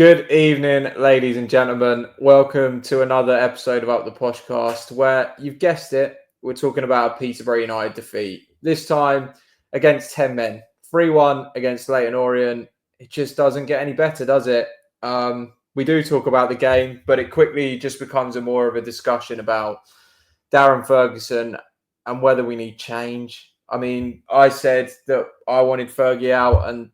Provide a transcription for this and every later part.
Good evening, ladies and gentlemen. Welcome to another episode of Up The Poshcast, where you've guessed it, we're talking about a Peterborough United defeat. This time against 10 men. 3-1 against Leyton Orient. It just doesn't get any better, does it? We do talk about the game, but it quickly just becomes more of a discussion about Darren Ferguson and whether we need change. I mean, I said that I wanted Fergie out, and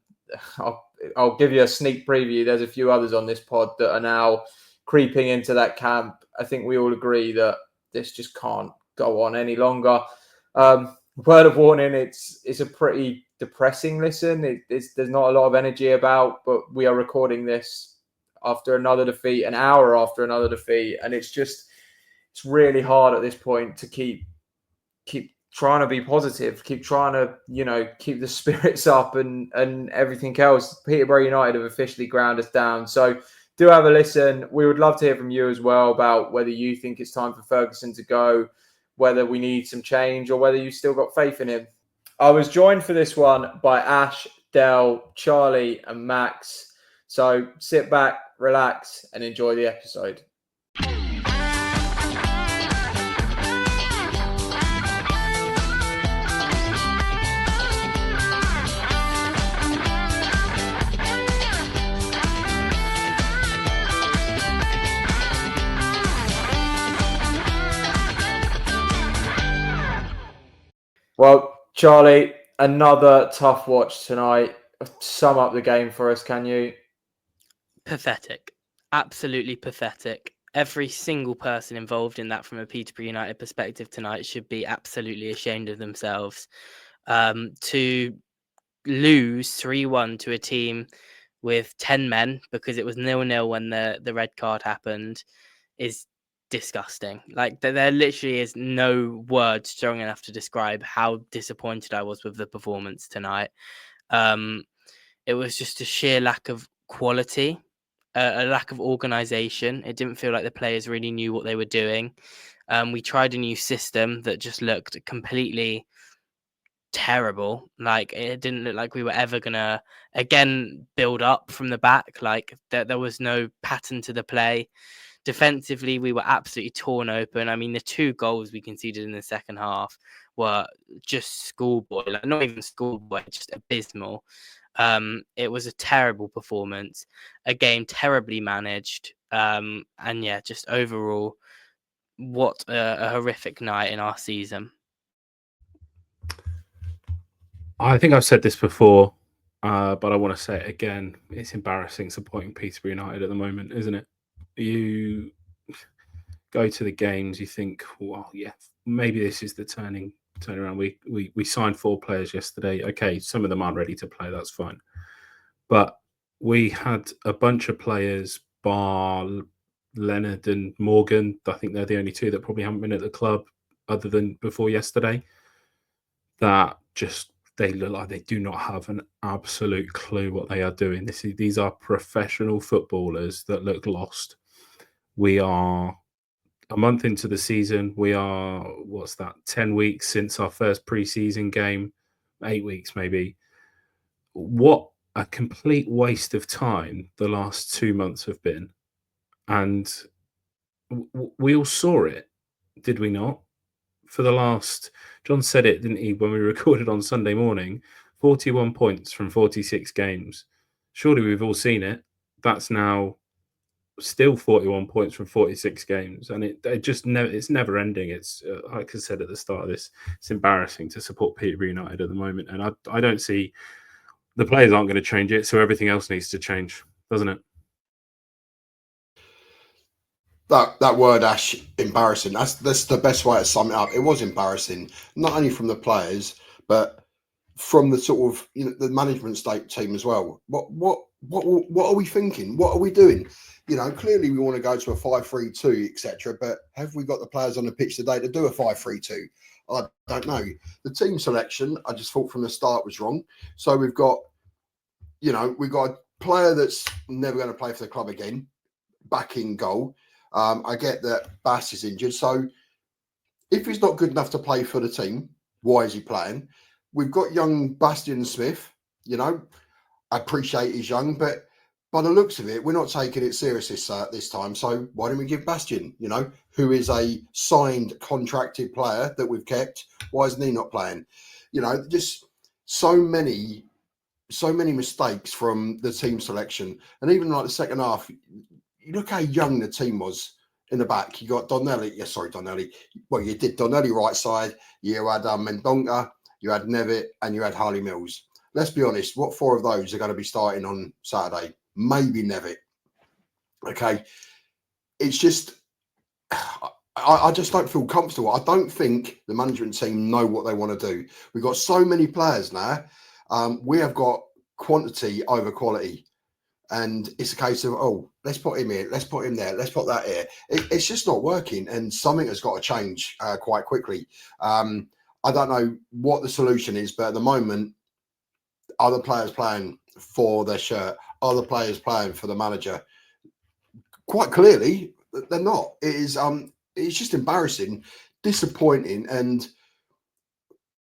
I'll give you a sneak preview. There's a few others on this pod that are now creeping into that camp. I think we all agree that this just can't go on any longer. Word of warning, it's a pretty depressing listen. There's not a lot of energy about, but we are recording this after another defeat, an hour after another defeat, and it's really hard at this point to keep trying to be positive, keep trying to, keep the spirits up and everything else. Peterborough United have officially ground us down. So do have a listen. We would love to hear from you as well about whether you think it's time for Ferguson to go, whether we need some change, or whether you still got faith in him. I was joined for this one by Ash, Del, Charlie and Max. So sit back, relax and enjoy the episode. Well, Charlie, another tough watch tonight. Sum up the game for us, can you? Pathetic. Absolutely pathetic. Every single person involved in that from a Peterborough United perspective tonight should be absolutely ashamed of themselves. To lose 3-1 to a team with 10 men, because it was 0-0 when the red card happened, is disgusting. Like, there literally is no word strong enough to describe how disappointed I was with the performance tonight. It was just a sheer lack of quality, a lack of organisation. It didn't feel like the players really knew what they were doing. We tried a new system that just looked completely terrible. Like, it didn't look like we were ever gonna again build up from the back. Like, there was no pattern to the play. Defensively, we were absolutely torn open. I mean, the 2 goals we conceded in the second half were just schoolboy, like not even schoolboy, just abysmal. It was a terrible performance, a game terribly managed, and yeah, just overall, what a horrific night in our season. I think I've said this before, but I want to say it again. It's embarrassing supporting Peterborough United at the moment, isn't it? You go to the games, you think, well, yeah, maybe this is the turnaround. We signed 4 players yesterday. Okay, some of them aren't ready to play. That's fine. But we had a bunch of players, bar Leonard and Morgan. I think they're the only 2 that probably haven't been at the club other than before yesterday. That just, they look like they do not have an absolute clue what they are doing. These are professional footballers that look lost. We are a month into the season. We are, 10 weeks since our first pre-season game, 8 weeks maybe. What a complete waste of time the last 2 months have been. And we all saw it, did we not? For the last, John said it, didn't he, when we recorded on Sunday morning, 41 points from 46 games. Surely we've all seen it. That's now still 41 points from 46 games. And it's never ending. It's, like I said at the start of this, it's embarrassing to support Peterborough United at the moment. And I don't see, the players aren't going to change it, so everything else needs to change, doesn't it? That word, Ash, embarrassing. That's the best way to sum it up. It was embarrassing, not only from the players, but from the sort of the management state team as well. What are we thinking? What are we doing? Clearly we want to go to a 5-3-2, etc. But have we got the players on the pitch today to do a 5-3-2? I don't know. The team selection, I just thought from the start was wrong. So we've got a player that's never going to play for the club again, back in goal. I get that Bass is injured. So if he's not good enough to play for the team, why is he playing? We've got young Bastian Smith, I appreciate he's young, but by the looks of it, we're not taking it serious this time. So why don't we give Bastian, who is a signed, contracted player that we've kept? Why isn't he not playing? Just so many mistakes from the team selection. And even like the second half, you look how young the team was in the back. You got Donnelly. Well, you did Donnelly right side. You had Mendonca, you had Nevitt, and you had Harley Mills. Let's be honest, what 4 of those are going to be starting on Saturday? Maybe Nevitt. Okay. It's just, I just don't feel comfortable. I don't think the management team know what they want to do. We've got so many players now. We have got quantity over quality. And it's a case of, let's put him here, let's put him there, let's put that here. It's just not working. And something has got to change quite quickly. I don't know what the solution is, but at the moment, are the players playing for their shirt? Are the players playing for the manager? Quite clearly, they're not. It's just embarrassing, disappointing, and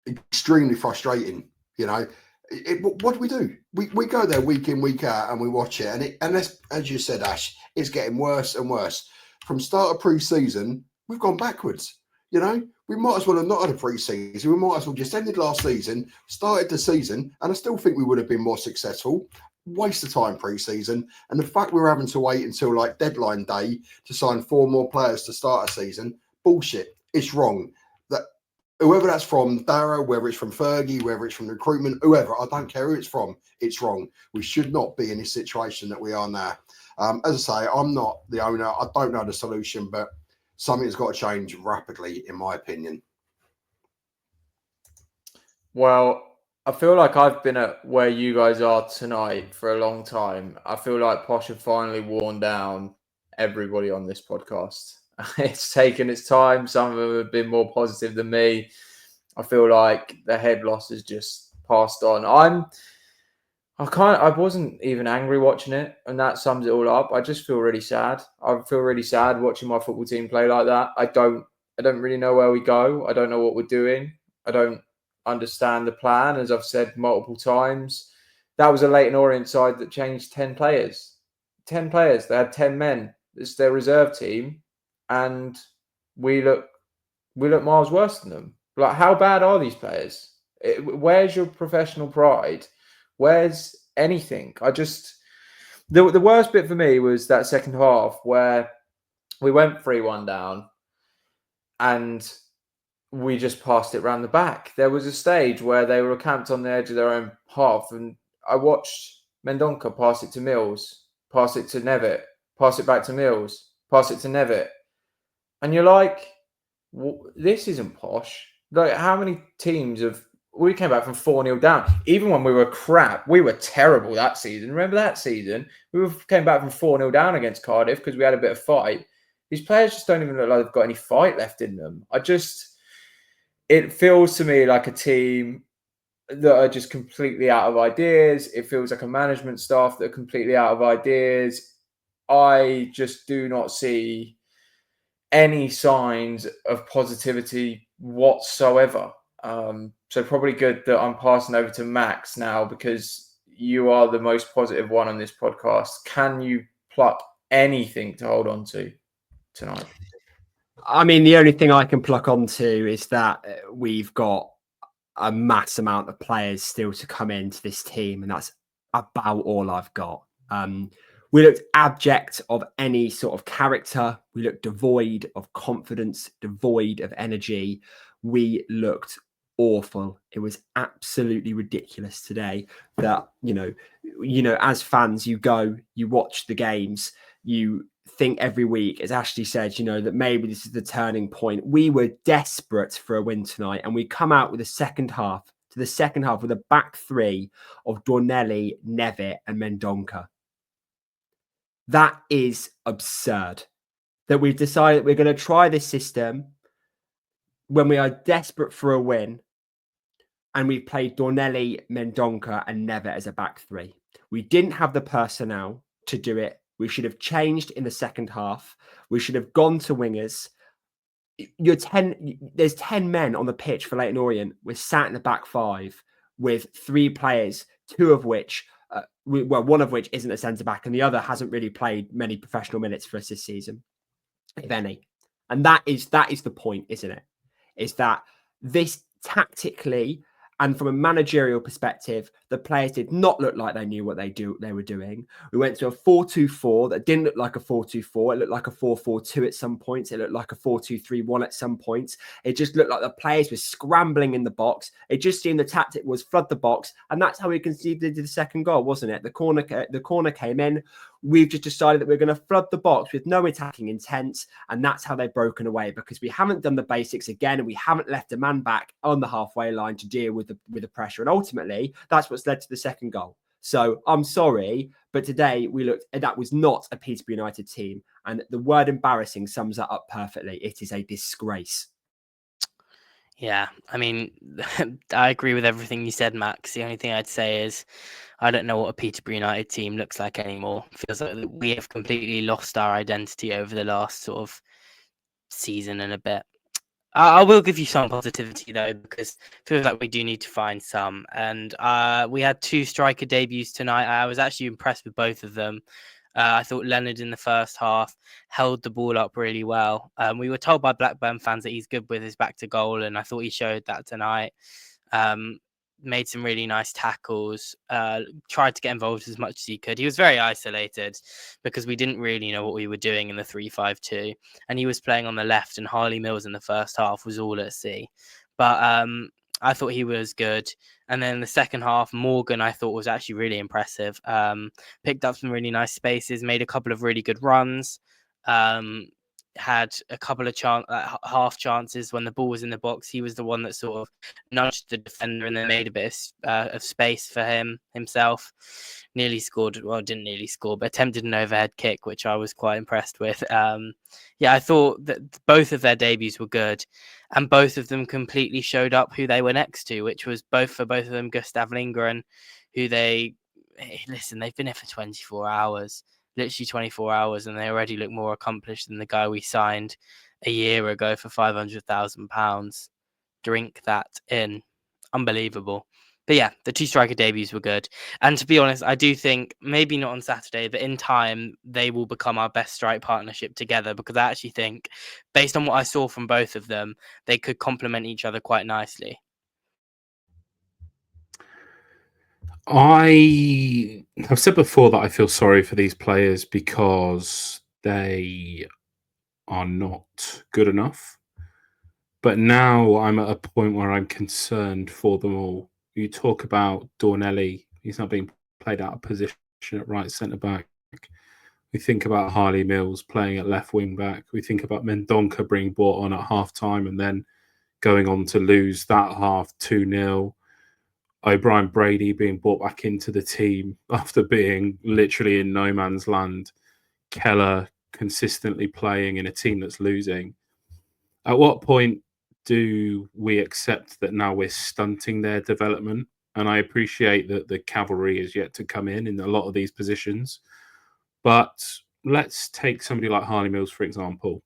extremely frustrating. What do we do? We go there week in, week out, and we watch it. And as you said, Ash, it's getting worse and worse. From start of pre-season, we've gone backwards. We might as well have not had a pre-season. We might as well just ended last season, started the season, and I still think we would have been more successful. Waste of time pre-season. And the fact we're having to wait until like deadline day to sign 4 more players to start a season, bullshit. It's wrong. That whoever that's from, Darrow, whether it's from Fergie, whether it's from recruitment, whoever, I don't care who it's from, it's wrong. We should not be in this situation that we are now. As I say, I'm not the owner. I don't know the solution, but something's got to change rapidly, in my opinion. Well, I feel like I've been at where you guys are tonight for a long time. I feel like Posh have finally worn down everybody on this podcast. It's taken its time. Some of them have been more positive than me. I feel like the head loss has just passed on. I wasn't even angry watching it, and that sums it all up. I just feel really sad. I feel really sad watching my football team play like that. I don't really know where we go. I don't know what we're doing. I don't understand the plan, as I've said multiple times. That was a Leyton Orient side that changed 10 players. 10 players. They had 10 men. It's their reserve team, and we look miles worse than them. Like, how bad are these players? Where's your professional pride? Where's anything? The worst bit for me was that second half where we went 3-1 down and we just passed it round the back. There was a stage where they were camped on the edge of their own half, and I watched Mendonca pass it to Mills, pass it to Nevitt, pass it back to Mills, pass it to Nevitt. And you're like, this isn't Posh. Like, how many teams we came back from 4-0 down. Even when we were crap, we were terrible that season. Remember that season? We came back from 4-0 down against Cardiff because we had a bit of fight. These players just don't even look like they've got any fight left in them. It feels to me like a team that are just completely out of ideas. It feels like a management staff that are completely out of ideas. I just do not see any signs of positivity whatsoever. So probably good that I'm passing over to Max now, because you are the most positive one on this podcast. Can you pluck anything to hold on to tonight? I mean, the only thing I can pluck onto is that we've got a mass amount of players still to come into this team, and that's about all I've got. We looked abject of any sort of character. We looked devoid of confidence, devoid of energy. We looked awful. It was absolutely ridiculous today that, as fans, you watch the games, you think every week, as Ashley said, that maybe this is the turning point. We were desperate for a win tonight, and we come out with the second half with a back 3 of Donnelly, Nevitt and Mendonca. That is absurd. That we've decided we're going to try this system when we are desperate for a win, and we played Donnelly, Mendonca and Nevitt as a back 3. We didn't have the personnel to do it. We should have changed in the second half. We should have gone to wingers. There's 10 men on the pitch for Leyton Orient. We're sat in the back 5 with 3 players, 2 of which one of which isn't a centre back, and the other hasn't really played many professional minutes for us this season, if any. And that is the point, isn't it? Is that this tactically and from a managerial perspective, the players did not look like they knew what they were doing. We went to a 4-2-4 that didn't look like a 4-2-4. It looked like a 4-4-2 at some points. It looked like a 4-2-3-1 at some points. It just looked like the players were scrambling in the box. It just seemed the tactic was flood the box, and that's how we conceded the second goal, wasn't it? The corner came in. We've just decided that we're going to flood the box with no attacking intent, and that's how they've broken away, because we haven't done the basics again, and we haven't left a man back on the halfway line to deal with the pressure. And ultimately, that's what's led to the second goal. So I'm sorry, but today that was not a Peterborough United team, and the word embarrassing sums that up perfectly. It is a disgrace. Yeah, I mean, I agree with everything you said, Max. The only thing I'd say is I don't know what a Peterborough United team looks like anymore. Feels like we have completely lost our identity over the last sort of season and a bit. I will give you some positivity, though, because it feels like we do need to find some. And we had 2 striker debuts tonight. I was actually impressed with both of them. I thought Leonard in the first half held the ball up really well. We were told by Blackburn fans that he's good with his back to goal, and I thought he showed that tonight. Made some really nice tackles, tried to get involved as much as he could. He was very isolated because we didn't really know what we were doing in the 3-5-2, and he was playing on the left, and Harley Mills in the first half was all at sea. But I thought he was good. And then the second half, Morgan, I thought was actually really impressive. Picked up some really nice spaces, made a couple of really good runs. Had a couple of half chances when the ball was in the box. He was the one that sort of nudged the defender and then made a bit of space for himself. Nearly scored. Well, didn't nearly score, but attempted an overhead kick, which I was quite impressed with. I thought that both of their debuts were good, and both of them completely showed up who they were next to, which was both of them Gustav Lindgren, who they've been here for 24 hours. Literally 24 hours, and they already look more accomplished than the guy we signed a year ago for £500,000. Drink that in. Unbelievable. But yeah, the 2 striker debuts were good. And to be honest, I do think, maybe not on Saturday, but in time, they will become our best strike partnership together, because I actually think, based on what I saw from both of them, they could complement each other quite nicely. I have said before that I feel sorry for these players because they are not good enough. But now I'm at a point where I'm concerned for them all. You talk about Dornelli, he's not being played out of position at right centre back. We think about Harley Mills playing at left wing back. We think about Mendonca being brought on at half time and then going on to lose that half 2-0. O'Brien Brady being brought back into the team after being literally in no man's land. Keller consistently playing in a team that's losing. At what point do we accept that now we're stunting their development? And I appreciate that the cavalry is yet to come in a lot of these positions. But let's take somebody like Harley Mills, for example.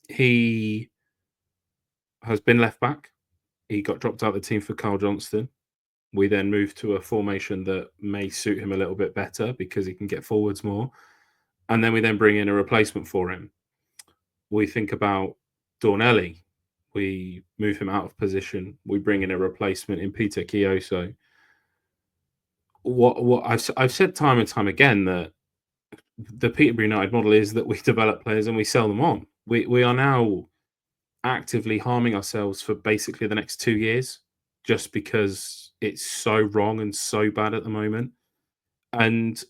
He has been left back. He got dropped out of the team for Carl Johnston. We then move to a formation that may suit him a little bit better because he can get forwards more. And then we then bring in a replacement for him. We think about Dornelli. We move him out of position. We bring in a replacement in Peter Chioso. What I've said time and time again that the Peterborough United model is that we develop players and we sell them on. We are now actively harming ourselves for basically the next 2 years just because it's so wrong and so bad at the moment. And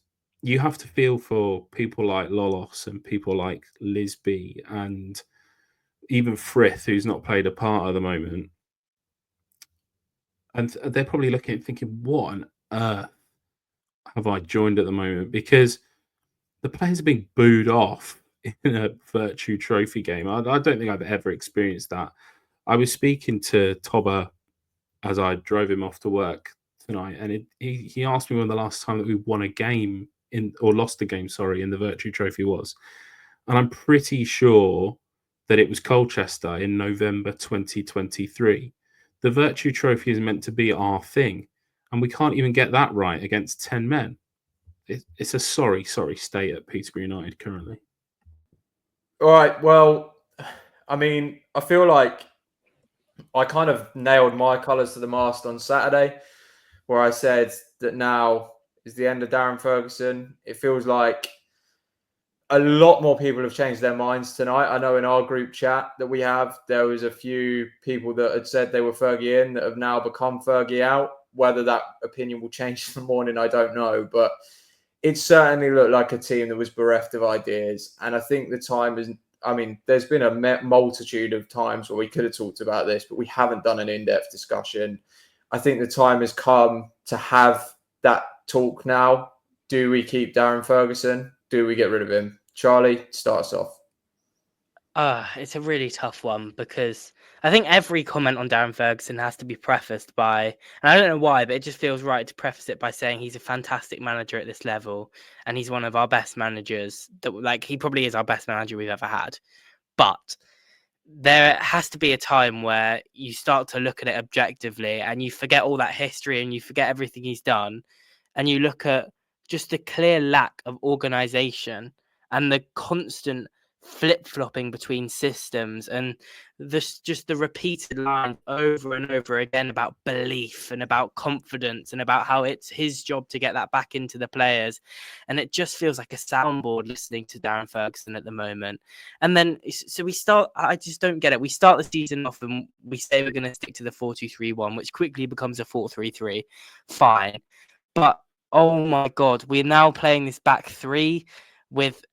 you have to feel for people like Lolos and people like Lisby and even Frith, who's not played a part at the moment. And they're probably looking and thinking, what on earth have I joined at the moment? Because the players are being booed off in a Virtue Trophy game. I don't think I've ever experienced that. I was speaking to Tobber as I drove him off to work tonight, and he asked me when the last time that we won a game lost a game, in the Virtue Trophy was. And I'm pretty sure that it was Colchester in November 2023. The Virtue Trophy is meant to be our thing, and we can't even get that right against 10 men. it's a sorry state at Peterborough United currently. All right. Well, I mean, I feel like I kind of nailed my colours to the mast on Saturday, where I said that now is the end of Darren Ferguson. It feels like a lot more people have changed their minds tonight. I know in our group chat that we have, there was a few people that had said they were Fergie in that have now become Fergie out. Whether that opinion will change in the morning, I don't know. But it certainly looked like a team that was bereft of ideas. And I think the time is, I mean, there's been a multitude of times where we could have talked about this, but we haven't done an in-depth discussion. I think the time has come to have that talk now. Do we keep Darren Ferguson? Do we get rid of him? Charlie, start us off. It's a really tough one because I think every comment on Darren Ferguson has to be prefaced by, and I don't know why, but it just feels right to preface it by saying he's a fantastic manager at this level and he's one of our best managers. He probably is our best manager we've ever had. But there has to be a time where you start to look at it objectively and you forget all that history and you forget everything he's done and you look at just the clear lack of organisation and the constant flip-flopping between systems and just the repeated lines over and over again about belief and about confidence and about how it's his job to get that back into the players. And it just feels like a soundboard listening to Darren Ferguson at the moment. And then, so we start, I just don't get it. We start the season off and we say we're going to stick to the 4-2-3-1, which quickly becomes a 4-3-3. Fine. But, oh my God, we're now playing this back three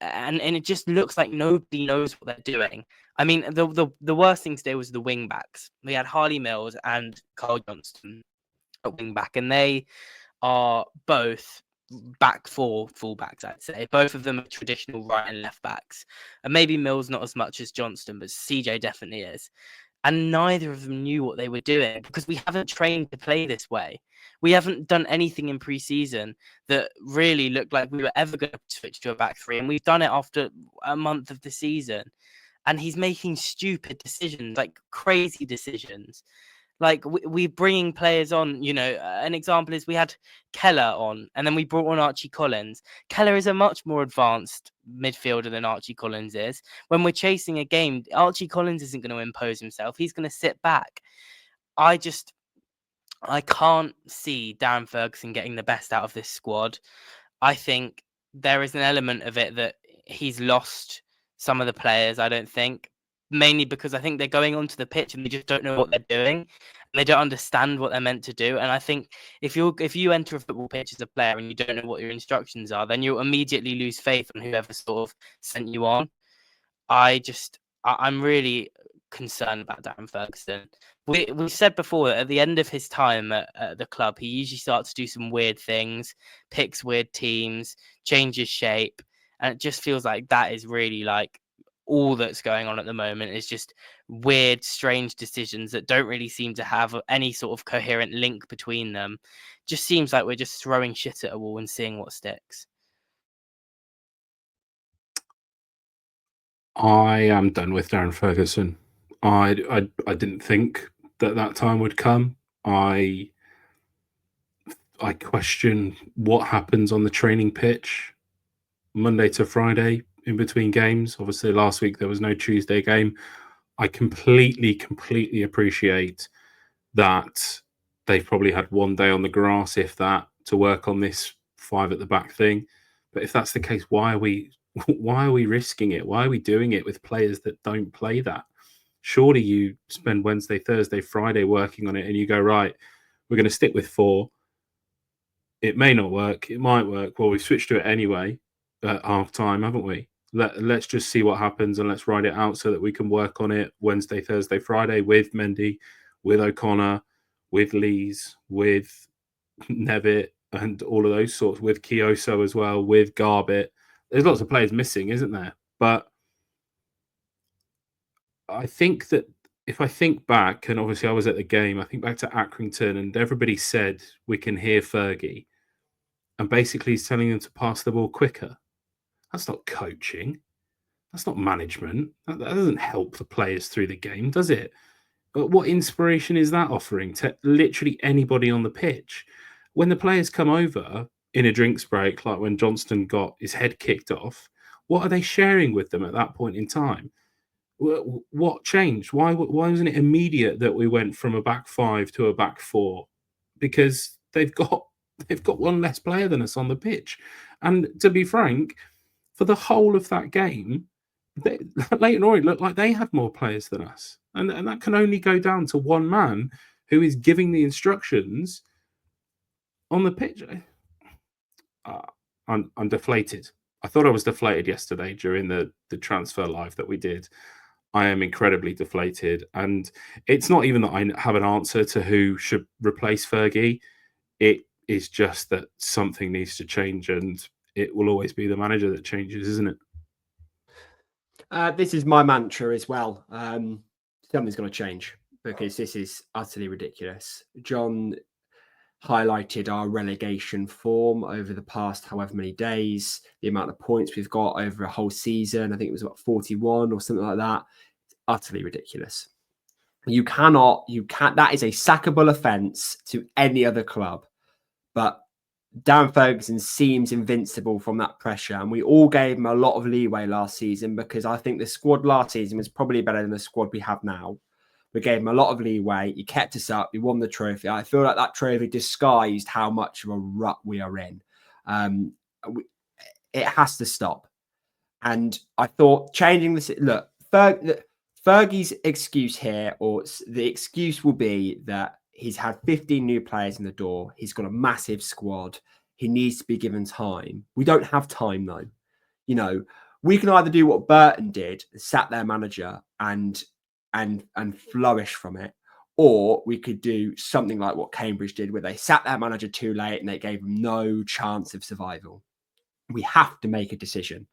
and it just looks like nobody knows what they're doing. I mean, the worst thing today was the wing backs. We had Harley Mills and Carl Johnston at wing back, and they are both back four fullbacks, I'd say. Both of them are traditional right and left backs. And maybe Mills not as much as Johnston, but CJ definitely is. And neither of them knew what they were doing because we haven't trained to play this way. We haven't done anything in pre-season that really looked like we were ever going to switch to a back three. And we've done it after a month of the season. And he's making stupid decisions, like crazy decisions. Like we're bringing players on, an example is we had Keller on and then we brought on Archie Collins. Keller is a much more advanced midfielder than Archie Collins is. When we're chasing a game, Archie Collins isn't going to impose himself. He's going to sit back. I can't see Darren Ferguson getting the best out of this squad. I think there is an element of it that he's lost some of the players, I don't think. Mainly because I think they're going onto the pitch and they just don't know what they're doing. And they don't understand what they're meant to do. And I think if you enter a football pitch as a player and you don't know what your instructions are, then you'll immediately lose faith in whoever sort of sent you on. I'm really concerned about Darren Ferguson. We've said before that at the end of his time at the club, he usually starts to do some weird things, picks weird teams, changes shape. And it just feels like that is really like all that's going on at the moment is just weird, strange decisions that don't really seem to have any sort of coherent link between them. Just seems like we're just throwing shit at a wall and seeing what sticks. I am done with Darren Ferguson. I didn't think that time would come. I question what happens on the training pitch Monday to Friday in between games. Obviously, last week there was no Tuesday game. I completely appreciate that they've probably had one day on the grass, if that, to work on this 5 at the back thing. But if that's the case, why are we risking it? Why are we doing it with players that don't play that? Surely you spend Wednesday, Thursday, Friday working on it and you go, right, we're going to stick with 4. It may not work. It might work. Well, we've switched to it anyway at half time, haven't we? Let's just see what happens and let's ride it out so that we can work on it Wednesday, Thursday, Friday with Mendy, with O'Connor, with Lees, with Nevitt and all of those sorts, with Kioso as well, with Garbett. There's lots of players missing, isn't there? But I think that if I think back, and obviously I was at the game, I think back to Accrington and everybody said we can hear Fergie. And basically he's telling them to pass the ball quicker. That's not coaching. That's not management. That doesn't help the players through the game, does it? But what inspiration is that offering to literally anybody on the pitch? When the players come over, in a drinks break, like when Johnston got his head kicked off, what are they sharing with them at that point in time? What changed? Why wasn't it immediate that we went from a back five to a back four? Because they've got one less player than us on the pitch. And to be frank, for the whole of that game, Leyton Orient looked like they had more players than us. And that can only go down to one man who is giving the instructions on the pitch. I'm deflated. I thought I was deflated yesterday during the transfer live that we did. I am incredibly deflated. And it's not even that I have an answer to who should replace Fergie. It is just that something needs to change, and it will always be the manager that changes, isn't it? This is my mantra as well. Something's going to change because this is utterly ridiculous. John highlighted our relegation form over the past however many days, the amount of points we've got over a whole season. I think it was about 41 or something like that. It's utterly ridiculous. That is a sackable offence to any other club. But Darren Ferguson seems invincible from that pressure. And we all gave him a lot of leeway last season because I think the squad last season was probably better than the squad we have now. We gave him a lot of leeway. He kept us up. We won the trophy. I feel like that trophy disguised how much of a rut we are in. It has to stop. And I thought changing this... Look, Fergie's excuse here, or the excuse will be that he's had 15 new players in the door. He's got a massive squad. He needs to be given time. We don't have time, though. You know, we can either do what Burton did, sat their manager and flourish from it, or we could do something like what Cambridge did, where they sat their manager too late and they gave him no chance of survival. We have to make a decision,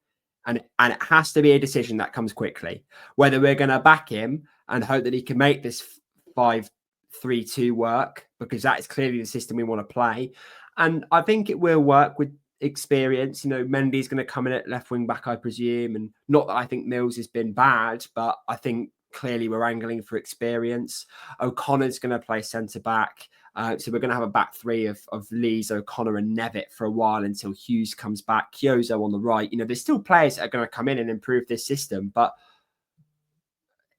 and it has to be a decision that comes quickly. Whether we're going to back him and hope that he can make this 5-3-2 work, because that is clearly the system we want to play, and I think it will work with experience. You know, Mendy's going to come in at left wing back, I presume, and not that I think Mills has been bad, but I think clearly we're angling for experience. O'Connor's going to play centre back. So we're going to have a back three of Lees, O'Connor and Nevitt for a while until Hughes comes back. Kyozo on the right. You know, there's still players that are going to come in and improve this system, but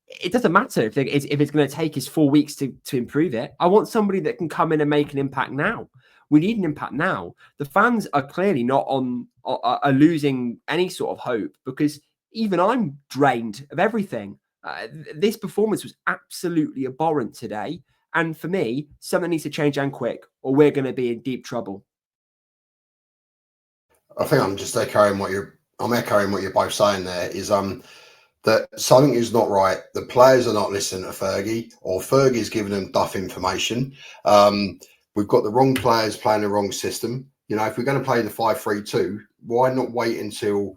it doesn't matter if it's going to take us 4 weeks to improve it. I want somebody that can come in and make an impact now. We need an impact now. The fans are clearly not are losing any sort of hope, because even I'm drained of everything. This performance was absolutely abhorrent today. And for me, something needs to change and quick, or we're going to be in deep trouble. I think I'm just echoing what you're both saying there, is that something is not right. The players are not listening to Fergie, or Fergie's giving them duff information. We've got the wrong players playing the wrong system. You know, if we're going to play the 5-3-2, why not wait until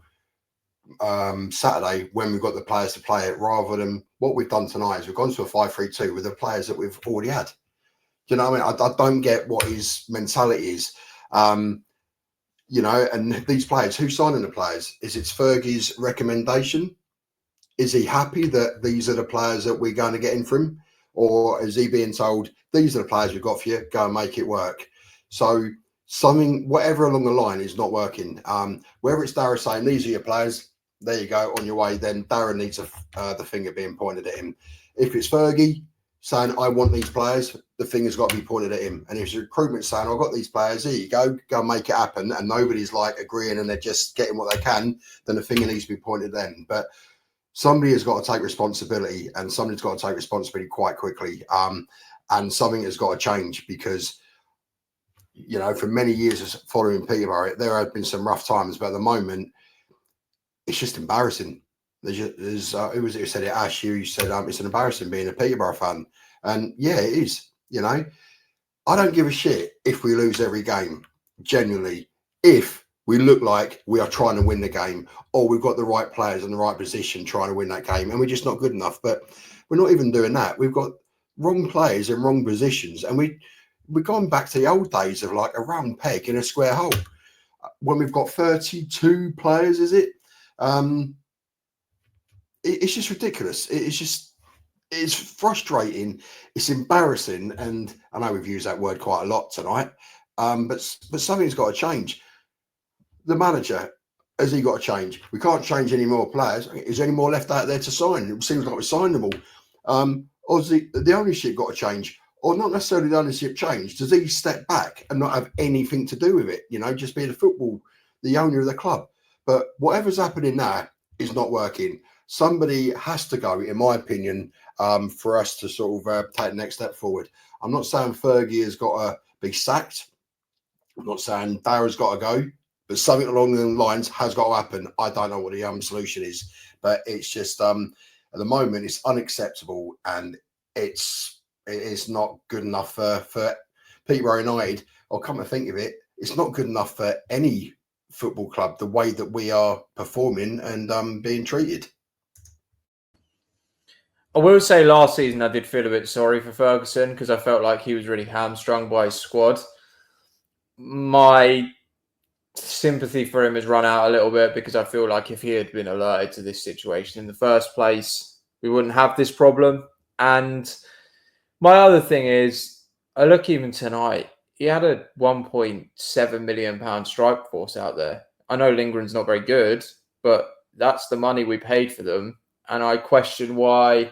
Saturday when we've got the players to play it, rather than what we've done tonight is we've gone to a 5-3-2 with the players that we've already had. You know what I mean? I don't get what his mentality is. You know, and these players, who's signing the players? Is it Fergie's recommendation? Is he happy that these are the players that we're going to get in for him? Or is he being told, these are the players we've got for you, go and make it work? So something, whatever along the line is not working. Whether it's Darren saying, these are your players, there you go, on your way, then Darren needs the finger being pointed at him. If it's Fergie saying, I want these players, the finger's got to be pointed at him. And if it's recruitment saying, I've got these players, here you go and make it happen, and nobody's like agreeing and they're just getting what they can, then the finger needs to be pointed at them. But somebody has got to take responsibility, and somebody's got to take responsibility quite quickly. And something has got to change, because, you know, for many years following Peterborough, there have been some rough times, but at the moment, it's just embarrassing. Who was it who said it? Ash, you said it's an embarrassing being a Peterborough fan. And yeah, it is. You know, I don't give a shit if we lose every game, genuinely, if we look like we are trying to win the game, or we've got the right players in the right position trying to win that game, and we're just not good enough. But we're not even doing that. We've got wrong players in wrong positions, and we're going back to the old days of like a round peg in a square hole. When we've got 32 players, is it? It's just ridiculous. It's frustrating. It's embarrassing. And I know we've used that word quite a lot tonight. But something's got to change. The manager, has he got to change? We can't change any more players. Is there any more left out there to sign? It seems like we signed them all. Or is the ownership got to change? Or not necessarily the ownership change. Does he step back and not have anything to do with it? Just be the owner of the club. But whatever's happening now is not working. Somebody has to go, in my opinion, for us to sort of take the next step forward. I'm not saying Fergie has got to be sacked. I'm not saying Darren's got to go. But something along the lines has got to happen. I don't know what the solution is, but it's just at the moment it's unacceptable, and it is not good enough for Peterborough United. Or come to think of it, it's not good enough for any football club the way that we are performing and being treated. I will say last season I did feel a bit sorry for Ferguson because I felt like he was really hamstrung by his squad. My sympathy for him has run out a little bit because I feel like if he had been alerted to this situation in the first place, we wouldn't have this problem. And my other thing is, I look even tonight, he had a £1.7 million strike force out there. I know Lindgren's not very good, but that's the money we paid for them. And I question why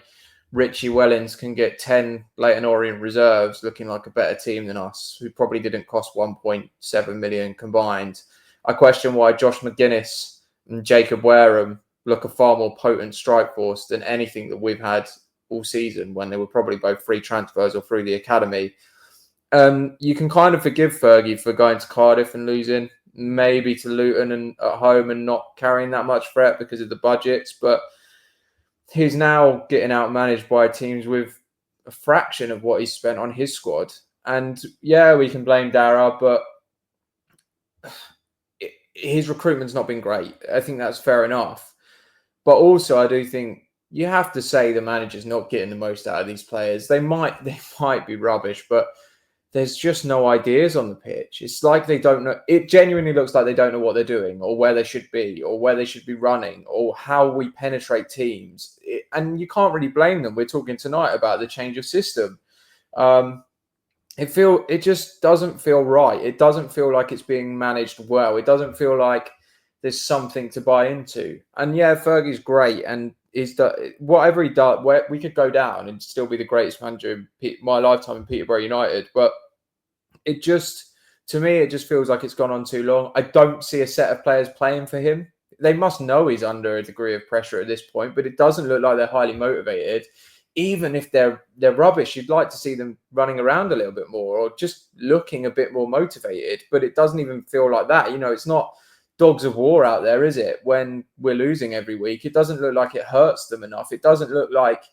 Richie Wellens can get 10 Leyton Orient reserves looking like a better team than us, who probably didn't cost 1.7 million combined. I question why Josh McGuinness and Jacob Wareham look a far more potent strike force than anything that we've had all season when they were probably both free transfers or through the academy. You can kind of forgive Fergie for going to Cardiff and losing, maybe to Luton and at home and not carrying that much threat because of the budgets, but he's now getting outmanaged by teams with a fraction of what he's spent on his squad. And yeah, we can blame Dara, but his recruitment's not been great. I think that's fair enough. But also, I do think you have to say the manager's not getting the most out of these players. They might be rubbish, but there's just no ideas on the pitch. It's like they don't know. It genuinely looks like they don't know what they're doing or where they should be or where they should be running or how we penetrate teams. And you can't really blame them. We're talking tonight about the change of system. It just doesn't feel right. It doesn't feel like it's being managed well. It doesn't feel like there's something to buy into. And yeah, Fergie's great, and whatever he does, we could go down and still be the greatest manager in my lifetime in Peterborough United. But to me, it just feels like it's gone on too long. I don't see a set of players playing for him. They must know he's under a degree of pressure at this point, but it doesn't look like they're highly motivated. Even if they're rubbish, you'd like to see them running around a little bit more or just looking a bit more motivated. But it doesn't even feel like that. It's not dogs of war out there, is it? When we're losing every week, it doesn't look like it hurts them enough. It doesn't look like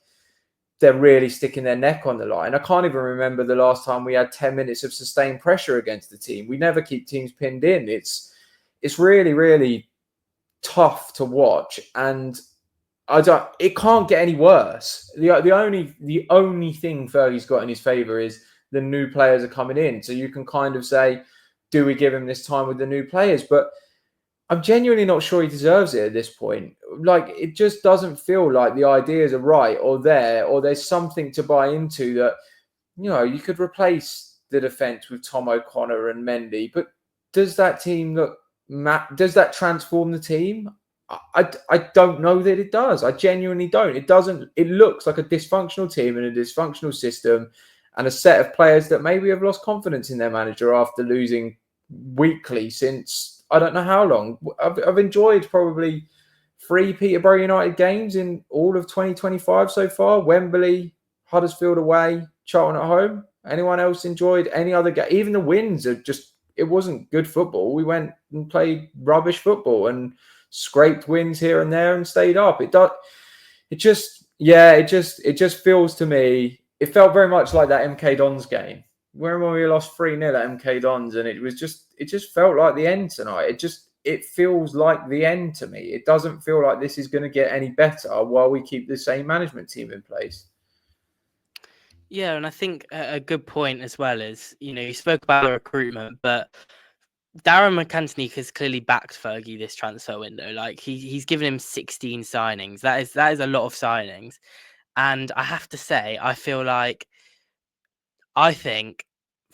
they're really sticking their neck on the line. I can't even remember the last time we had 10 minutes of sustained pressure against the team. We never keep teams pinned in. It's really, really tough to watch, and it can't get any worse. The only thing Fergie's got in his favour is the new players are coming in. So you can kind of say, do we give him this time with the new players? But I'm genuinely not sure he deserves it at this point. Like, it just doesn't feel like the ideas are right or there's something to buy into that, you could replace the defence with Tom O'Connor and Mendy. But does that team does that transform the team? I don't know that it does. I genuinely don't. It doesn't. It looks like a dysfunctional team and a dysfunctional system and a set of players that maybe have lost confidence in their manager after losing weekly since I don't know how long. I've enjoyed probably 3 Peterborough United games in all of 2025 so far. Wembley, Huddersfield away, Charlton at home. Anyone else enjoyed any other game? Even the wins are just, it wasn't good football. We went and played rubbish football and scraped wins here and there and stayed up. It just feels to me, it felt very much like that MK Dons game. When we lost 3-0 at MK Dons, and it just felt like the end tonight. It feels like the end to me. It doesn't feel like this is going to get any better while we keep the same management team in place. Yeah, and I think a good point as well is, you spoke about the recruitment, but Darren McAntony has clearly backed Fergie this transfer window. Like he's given him 16 signings. That is a lot of signings. And I have to say, I think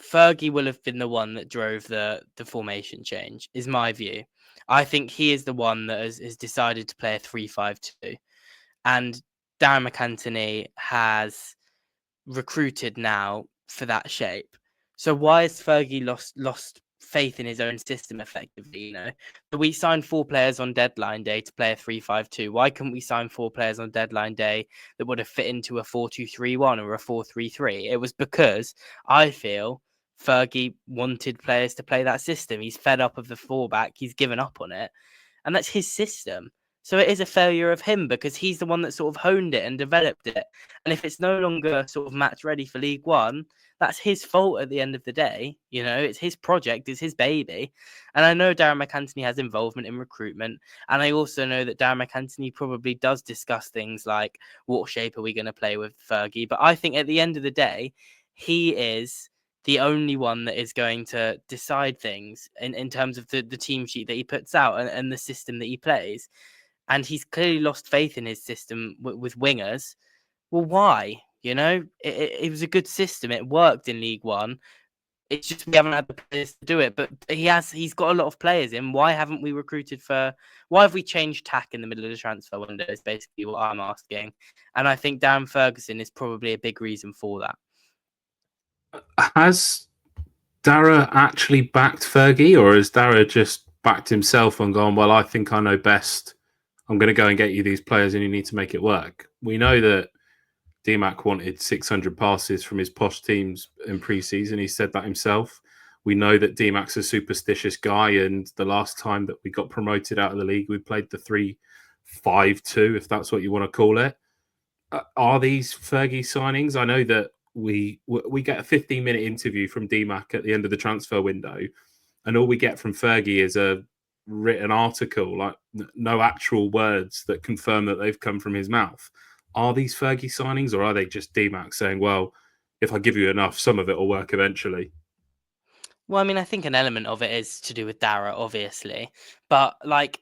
Fergie will have been the one that drove the formation change, is my view. I think he is the one that has decided to play a 3-5-2. And Darren McAntony has recruited now for that shape. So why has Fergie lost faith in his own system effectively? You know, we signed 4 players on deadline day to play a 3-5-2. Why couldn't we sign 4 players on deadline day that would have fit into a 4-2-3-1 or a 4-3-3? It was because I feel Fergie wanted players to play that system. He's fed up of the 4-back. He's given up on it. And that's his system. So it is a failure of him because he's the one that sort of honed it and developed it. And if it's no longer sort of match ready for League One, that's his fault at the end of the day. You know, it's his project, it's his baby. And I know Darren McAntony has involvement in recruitment. And I also know that Darren McAntony probably does discuss things like, what shape are we going to play with Fergie? But I think at the end of the day, he is the only one that is going to decide things in terms of the team sheet that he puts out and the system that he plays. And he's clearly lost faith in his system with wingers. Well, why? You know, it was a good system. It worked in League One. It's just we haven't had the players to do it. But he's got a lot of players in. Why haven't we recruited why have we changed tack in the middle of the transfer window is basically what I'm asking. And I think Darren Ferguson is probably a big reason for that. Has Dara actually backed Fergie, or has Dara just backed himself and gone, well, I think I know best. I'm going to go and get you these players and you need to make it work. We know that DMAC wanted 600 passes from his Posh teams in pre-season. He said that himself. We know that DMAC's a superstitious guy, and the last time that we got promoted out of the league, we played the 3-5-2, if that's what you want to call it. Are these Fergie signings? I know that we get a 15-minute interview from DMAC at the end of the transfer window, and all we get from Fergie is a written article, like no actual words that confirm that they've come from his mouth. Are these Fergie signings, or are they just DMAC saying, well, if I give you enough, some of it will work eventually? Well, I mean, I think an element of it is to do with Dara, obviously. But like,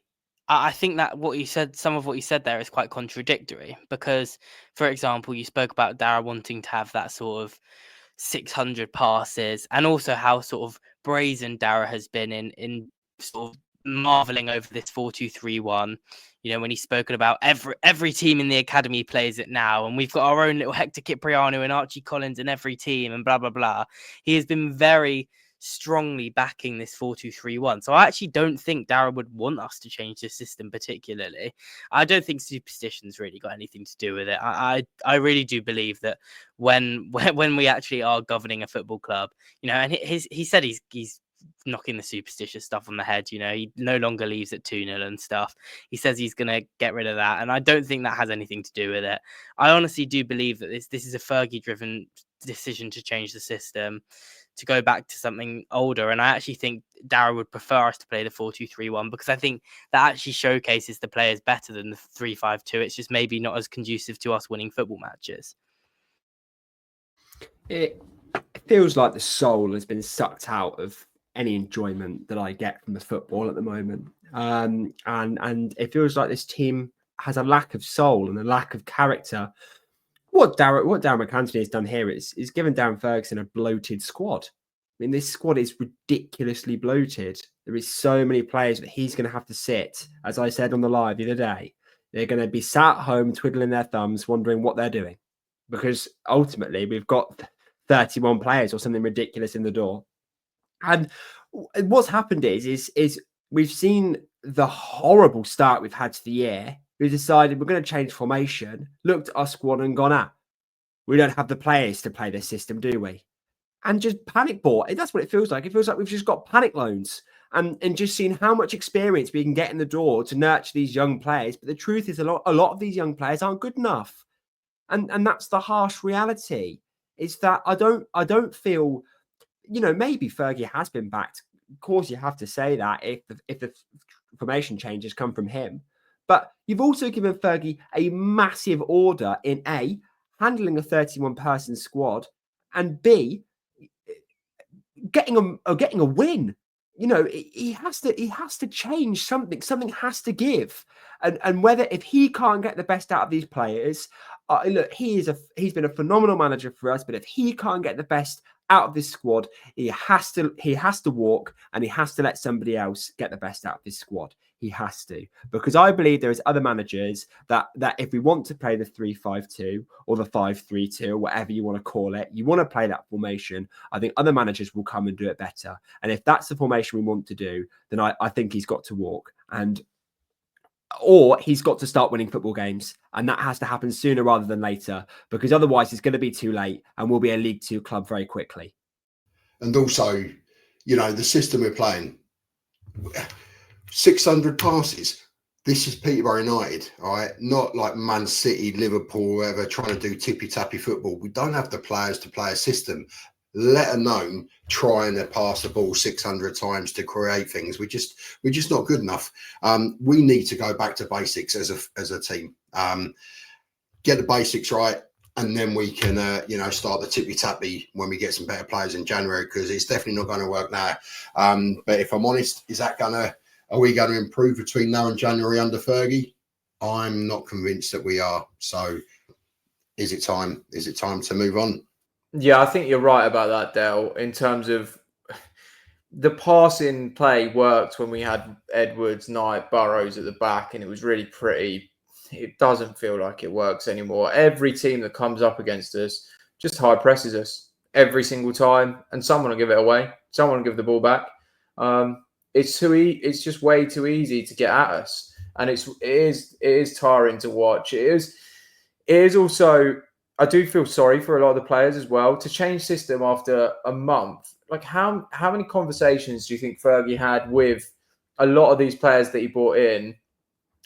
I think that some of what you said there is quite contradictory because, for example, you spoke about Dara wanting to have that sort of 600 passes, and also how sort of brazen Dara has been in sort of marveling over this 4-2-3-1. You know, when he's spoken about every team in the academy plays it now, and we've got our own little Hector Cipriano and Archie Collins in every team, and blah blah blah. He has been very strongly backing this 4-2-3-1. So I actually don't think Dara would want us to change the system particularly. I don't think superstition's really got anything to do with it. I really do believe that when we actually are governing a football club, you know, and he said he's knocking the superstitious stuff on the head. You know, he no longer leaves at 2-0 and stuff. He says he's going to get rid of that, and I don't think that has anything to do with it. I honestly do believe that this is a Fergie-driven decision to change the system, to go back to something older. And I actually think Dara would prefer us to play the 4-2-3-1 because I think that actually showcases the players better than the 3-5-2. It's just maybe not as conducive to us winning football matches. It feels like the soul has been sucked out of any enjoyment that I get from the football at the moment. And it feels like this team has a lack of soul and a lack of character. What Darren McAntony has done here is given Darren Ferguson a bloated squad. I mean, this squad is ridiculously bloated. There is so many players that he's going to have to sit, as I said on the live the other day. They're going to be sat home twiddling their thumbs, wondering what they're doing. Because ultimately, we've got 31 players or something ridiculous in the door. And what's happened is we've seen the horrible start we've had to the year. We decided we're going to change formation, looked at our squad and gone, we don't have the players to play this system, do we? And just panic bought. That's what it feels like. It feels like we've just got panic loans and just seen how much experience we can get in the door to nurture these young players. But the truth is a lot of these young players aren't good enough. And that's the harsh reality, is that I don't feel, you know, maybe Fergie has been backed. Of course, you have to say that if the formation changes come from him. But you've also given Fergie a massive order in A, handling a 31-person squad, and B, getting a win. You know, he has to change something. Something has to give. And whether if he can't get the best out of these players, look, he's been a phenomenal manager for us. But if he can't get the best out of this squad, he has to walk, and he has to let somebody else get the best out of this squad. He has to, because I believe there is other managers that if we want to play the 3-5-2 or the 5-3-2 or whatever you want to call it, you want to play that formation, I think other managers will come and do it better. And if that's the formation we want to do, then I think he's got to walk, or he's got to start winning football games. And that has to happen sooner rather than later, because otherwise it's going to be too late and we'll be a League Two club very quickly. And also, the system we're playing, 600 passes. This is Peterborough United, all right? Not like Man City, Liverpool, whoever, trying to do tippy-tappy football. We don't have the players to play a system, let alone trying to pass the ball 600 times to create things. We're just not good enough. We need to go back to basics as a team. Get the basics right, and then we can, start the tippy-tappy when we get some better players in January, because it's definitely not going to work now. But if I'm honest, are we going to improve between now and January under Fergie? I'm not convinced that we are. So is it time? Is it time to move on? Yeah, I think you're right about that, Dale, in terms of the passing play worked when we had Edwards, Knight, Burrows at the back, and it was really pretty. It doesn't feel like it works anymore. Every team that comes up against us just high presses us every single time, and someone will give it away. Someone will give the ball back. It's just way too easy to get at us, and it is tiring to watch. It is also, I do feel sorry for a lot of the players as well to change system after a month. Like how many conversations do you think Fergie had with a lot of these players that he brought in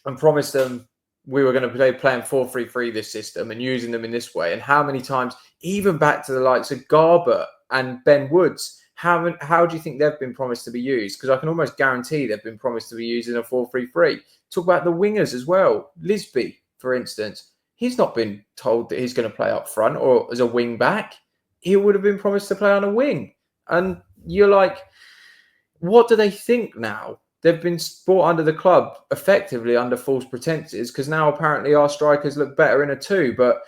and promised them we were going to play playing 4-3-3 this system and using them in this way? And how many times, even back to the likes of Garbutt and Ben Woods, how do you think they've been promised to be used? Because I can almost guarantee they've been promised to be used in a 4-3-3. Talk about the wingers as well. Lisby, for instance, he's not been told that he's going to play up front or as a wing back. He would have been promised to play on a wing. And you're like, what do they think now? They've been brought under the club effectively under false pretenses, because now apparently our strikers look better in a 2, but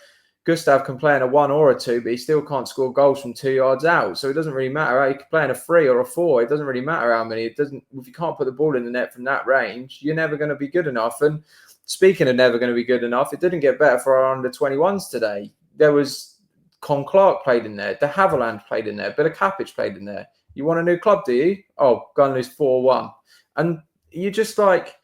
Gustav can play in a 1 or a 2, but he still can't score goals from 2 yards out. So it doesn't really matter. He can play in a 3 or a 4. It doesn't really matter how many. If you can't put the ball in the net from that range, you're never going to be good enough. And speaking of never going to be good enough, it didn't get better for our under-21s today. There was Con Clark played in there. De Havilland played in there. Billa Kapic played in there. You want a new club, do you? Oh, go and lose 4-1. And you're just like,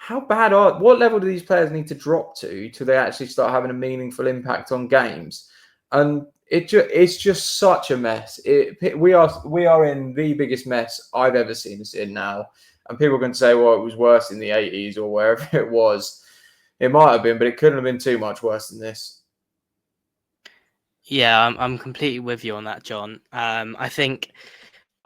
what level do these players need to drop to they actually start having a meaningful impact on games? And it's just such a mess. We are in the biggest mess I've ever seen us in now. And people can say, well, it was worse in the 80s or wherever it was. It might have been, but it couldn't have been too much worse than this. Yeah, I'm completely with you on that, John. I think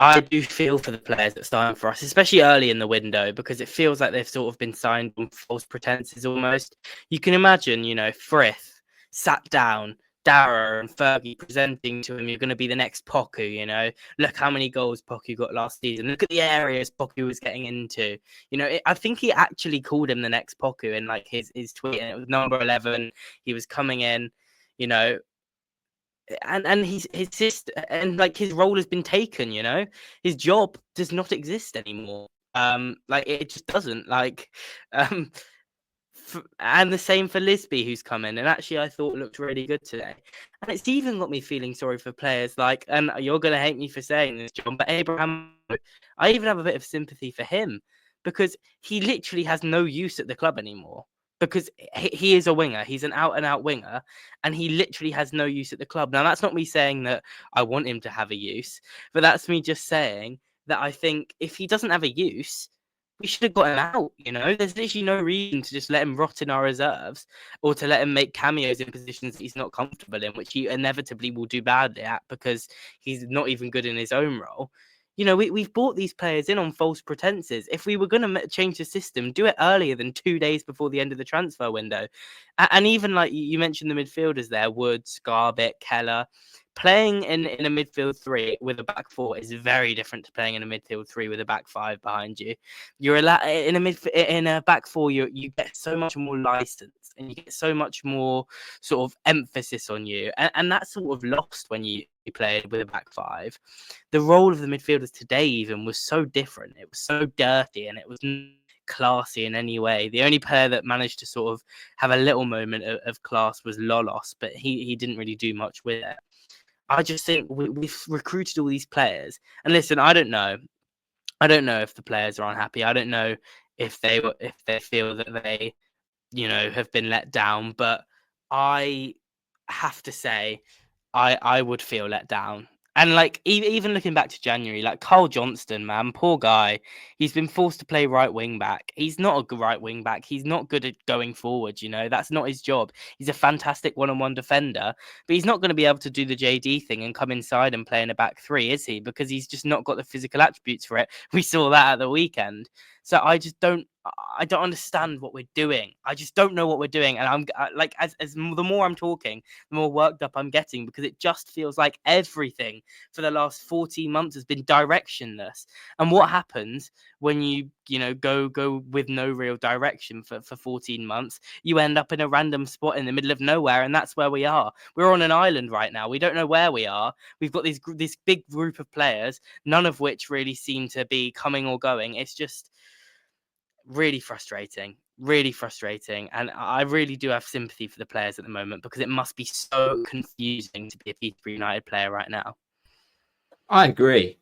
I do feel for the players that signed for us, especially early in the window, because it feels like they've sort of been signed on false pretenses almost. You can imagine, Frith sat down, Darren and Fergie presenting to him, you're going to be the next Poku, Look how many goals Poku got last season. Look at the areas Poku was getting into. I think he actually called him the next Poku in like his tweet, and it was number 11. He was coming in, and his role has been taken, his job does not exist anymore. It just doesn't, and the same for Lisby, who's come in and actually I thought looked really good today. And it's even got me feeling sorry for players and you're going to hate me for saying this, John, but Abraham, I even have a bit of sympathy for him, because he literally has no use at the club anymore. Because he is a winger. He's an out-and-out winger, and he literally has no use at the club. Now, that's not me saying that I want him to have a use, but that's me just saying that I think if he doesn't have a use, we should have got him out, There's literally no reason to just let him rot in our reserves or to let him make cameos in positions that he's not comfortable in, which he inevitably will do badly at because he's not even good in his own role. We've brought these players in on false pretenses. If we were going to change the system, do it earlier than 2 days before the end of the transfer window. And even like you mentioned the midfielders there, Woods, Garbutt, Keller, playing in a midfield three with a back four is very different to playing in a midfield three with a back five behind you. You're in a back four. You get so much more license and you get so much more sort of emphasis on you, and that's sort of lost when you played with a back five. The role of the midfielders today even was so different. It was so dirty and it was classy in any way. The only player that managed to sort of have a little moment of class was Lolos, but he didn't really do much with it. I just think we've recruited all these players, and listen, I don't know if the players are unhappy. I don't know if they feel that they, have been let down, but I have to say I would feel let down. And like even looking back to January, like Carl Johnston, man, poor guy. He's been forced to play right wing back. He's not a good right wing back. He's not good at going forward. That's not his job. He's a fantastic one-on-one defender, but he's not going to be able to do the JD thing and come inside and play in a back three, is he? Because he's just not got the physical attributes for it. We saw that at the weekend. So I don't understand what we're doing. I just don't know what we're doing. And as the more I'm talking, the more worked up I'm getting, because it just feels like everything for the last 14 months has been directionless. And what happens when you go with no real direction for 14 months? You end up in a random spot in the middle of nowhere, and that's where we are. We're on an island right now. We don't know where we are. We've got this big group of players, none of which really seem to be coming or going. It's just really frustrating, and I really do have sympathy for the players at the moment, because it must be so confusing to be a Peterborough United player right now. I agree.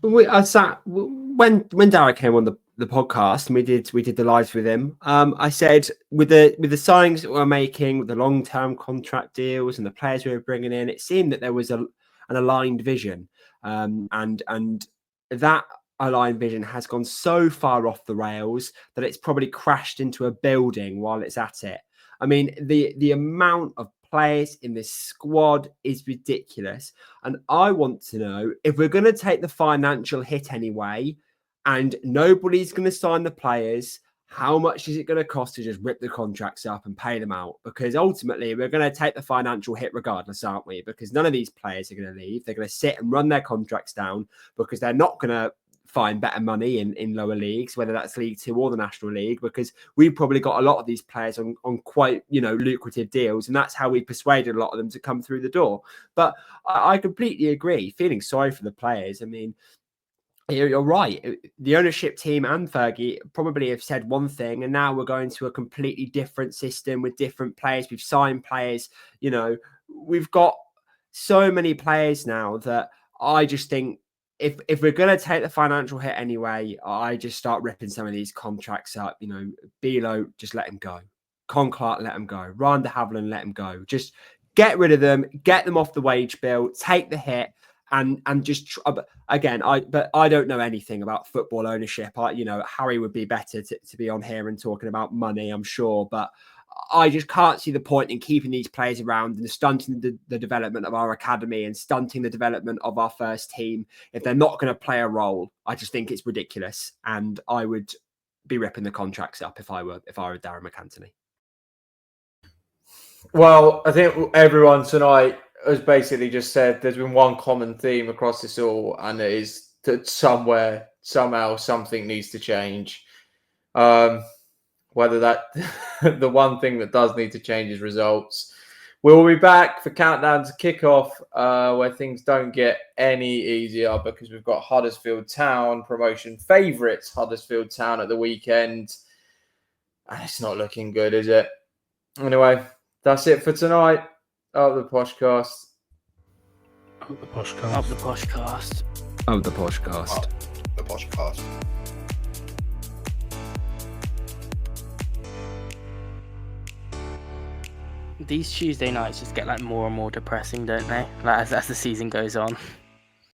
I sat when Darren came on the podcast and we did the lives with him. I said with the signings that we're making, with the long-term contract deals and the players we were bringing in, it seemed that there was an aligned vision, and that aligned vision has gone so far off the rails that it's probably crashed into a building while it's at it. I mean, the amount of players in this squad is ridiculous. And I want to know, if we're going to take the financial hit anyway, and nobody's going to sign the players, how much is it going to cost to just rip the contracts up and pay them out? Because ultimately, we're going to take the financial hit regardless, aren't we? Because none of these players are going to leave. They're going to sit and run their contracts down, because they're not going to find better money in lower leagues, whether that's League Two or the National League, because we've probably got a lot of these players on quite lucrative deals, and that's how we persuaded a lot of them to come through the door. But I completely agree, feeling sorry for the players. I mean, you're right. The ownership team and Fergie probably have said one thing, and now we're going to a completely different system with different players. We've signed players, we've got so many players now that I just think, if we're going to take the financial hit anyway, I just start ripping some of these contracts up. Bilo, just let him go. Con Clark, let him go. Ryan de Havilland, let him go. Just get rid of them, get them off the wage bill, take the hit, and just again. I don't know anything about football ownership. Harry would be better to be on here and talking about money, I'm sure, but I just can't see the point in keeping these players around and stunting the development of our academy and stunting the development of our first team if they're not going to play a role. I just think it's ridiculous, and I would be ripping the contracts up if I were Darren McAntony. Well, I think everyone tonight has basically just said there's been one common theme across this all, and it is that somehow something needs to change. Whether that the one thing that does need to change is results. We'll be back for countdown to kickoff, where things don't get any easier, because we've got Huddersfield Town, promotion favourites Huddersfield Town at the weekend, and it's not looking good, is it? Anyway, that's it for tonight. Up the Poshcast. Up the Poshcast. Up the Poshcast. Up the Poshcast. Up the Poshcast. These Tuesday nights just get more and more depressing, don't they? As the season goes on.